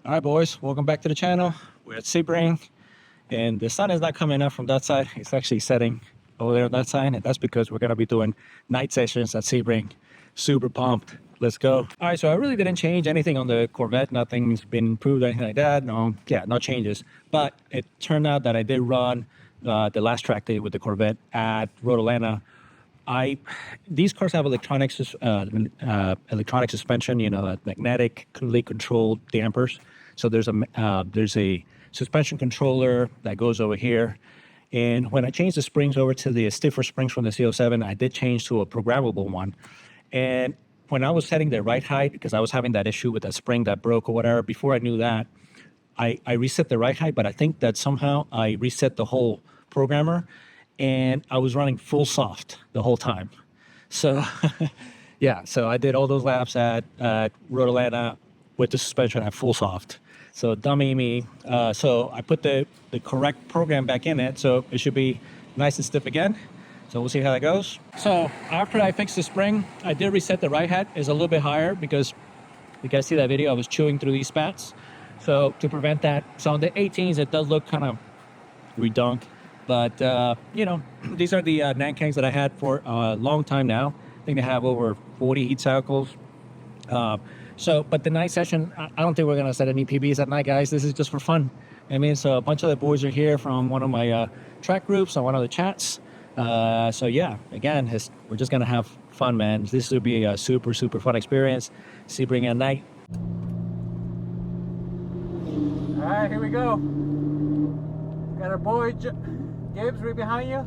All right, boys, welcome back to the channel. We're at Sebring, and the sun is not coming up from that side. It's actually setting over there on that side, and that's because we're going to be doing night sessions at Sebring. Super pumped. Let's go. All right, so I really didn't change anything on the Corvette. Nothing's been improved or anything like that. No changes. But it turned out that I did run the last track day with the Corvette at Road Atlanta. These cars have electronic suspension, magnetically controlled dampers. So there's a suspension controller that goes over here. And when I changed the springs over to the stiffer springs from the C07, I did change to a programmable one. And when I was setting the ride height, because I was having that issue with that spring that broke or whatever, before I knew that, I reset the ride height, but I think that somehow I reset the whole programmer, and I was running full soft the whole time. So yeah, so I did all those laps at Road Atlanta with the suspension at full soft. So dummy me. So I put the correct program back in it, so it should be nice and stiff again. So we'll see how that goes. So after I fixed the spring, I did reset the ride height. It's a little bit higher because you guys see that video, I was chewing through these spats. So to prevent that, so on the 18s, it does look kind of redunk. But, these are the Nankangs that I had for a long time now. I think they have over 40 heat cycles. But the night session, I don't think we're going to set any PBs at night, guys. This is just for fun. I mean, so a bunch of the boys are here from one of my track groups on one of the chats. So yeah, again, we're just going to have fun, man. This will be a super, super fun experience. Sebring at night. All right, here we go. Got our boy Gibbs right behind you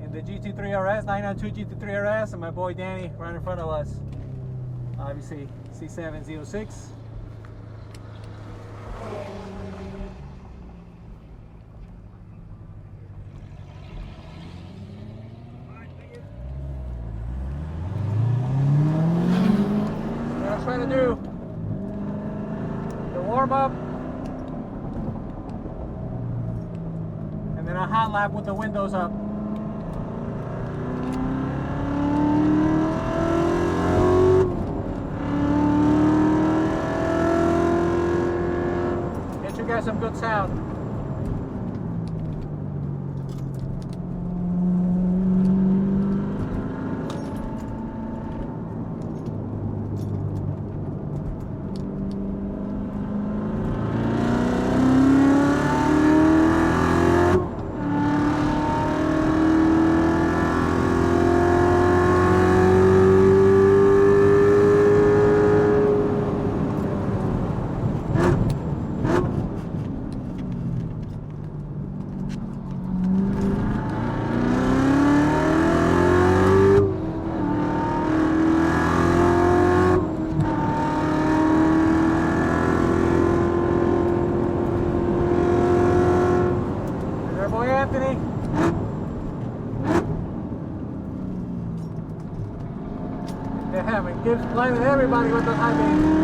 in the GT3 RS, 992 GT3 RS, and my boy Danny right in front of us. Obviously, C7 Z06. What I'm trying to do, the warm up, and then a hot lap with the windows up. Get you guys some good sound. Yeah, and Gibbs blinding everybody with the high beams.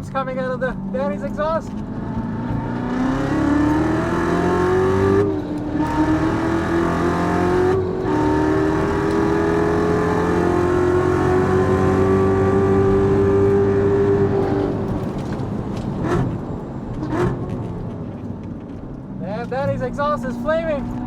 smokes coming out of the Daddy's exhaust. And Daddy's exhaust is flaming.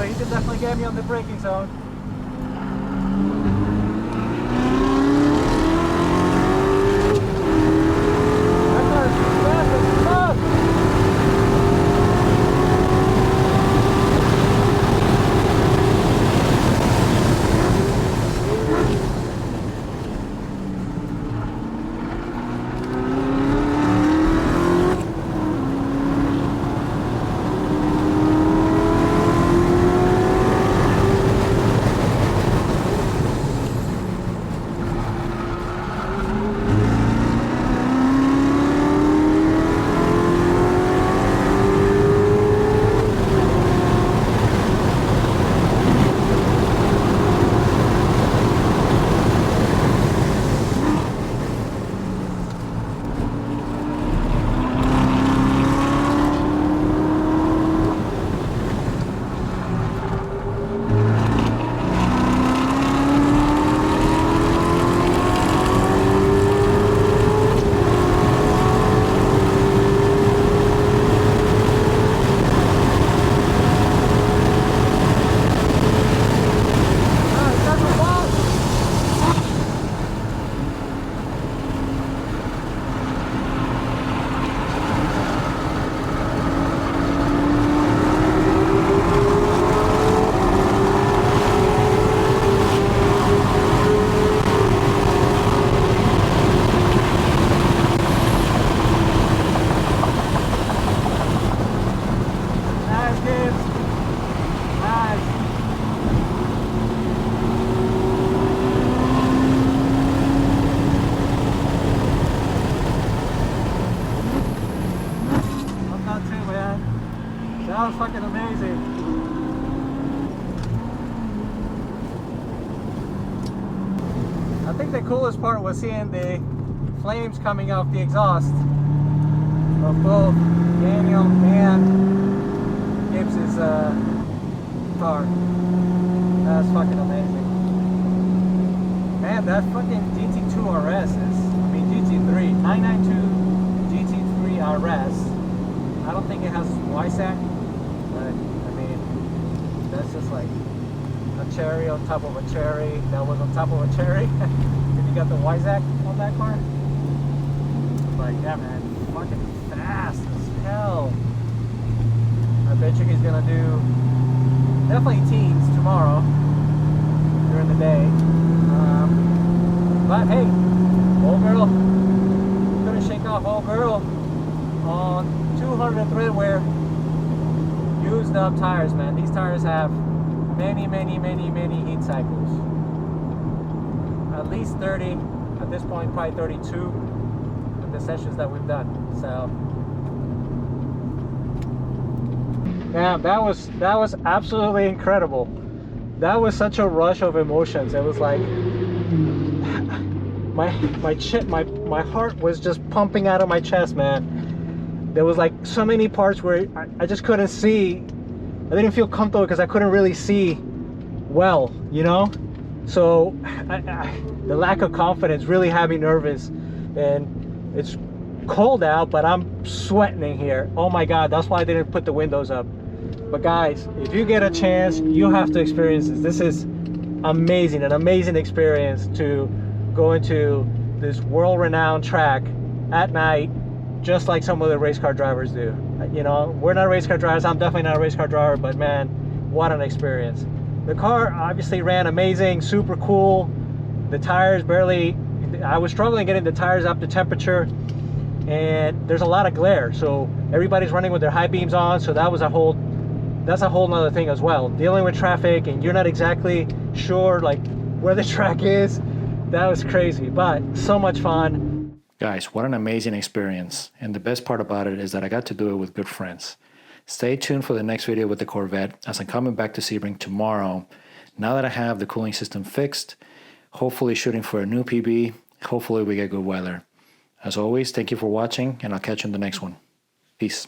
he can definitely get me on the braking zone. That car is fast as fuck. That was fucking amazing. I think the coolest part was seeing the flames coming off the exhaust of both Daniel and Gibbs's car. That's fucking amazing. Man, that fucking GT2 RS is, I mean GT3, 992 GT3 RS. I don't think it has YSAC, but I mean, that's just like a cherry on top of a cherry that was on top of a cherry. If you got the YSAC on that car. But yeah, man, fucking fast as hell. I bet you he's gonna do definitely teens tomorrow during the day. But hey, old girl, couldn't shake off old girl on 200 thread wear, used up tires, man. These tires have many heat cycles. At least 30, at this point probably 32 in the sessions that we've done. So yeah, that was absolutely incredible. That was such a rush of emotions. It was like my heart was just pumping out of my chest, man. There was like so many parts where I just couldn't see. I didn't feel comfortable because I couldn't really see well, you know? So the lack of confidence really had me nervous. And it's cold out, but I'm sweating in here. Oh my God, that's why I didn't put the windows up. But guys, if you get a chance, you have to experience this. This is amazing, an amazing experience to go into this world-renowned track at night, just like some of the race car drivers do. You know, we're not race car drivers. I'm definitely not a race car driver, but man, what an experience. The car obviously ran amazing, super cool. The tires barely, I was struggling getting the tires up to temperature, and there's a lot of glare. So everybody's running with their high beams on. So that's a whole nother thing as well. Dealing with traffic and you're not exactly sure like where the track is. That was crazy, but so much fun. Guys, what an amazing experience. And the best part about it is that I got to do it with good friends. Stay tuned for the next video with the Corvette as I'm coming back to Sebring tomorrow. Now that I have the cooling system fixed, hopefully shooting for a new PB, hopefully we get good weather. As always, thank you for watching and I'll catch you in the next one. Peace.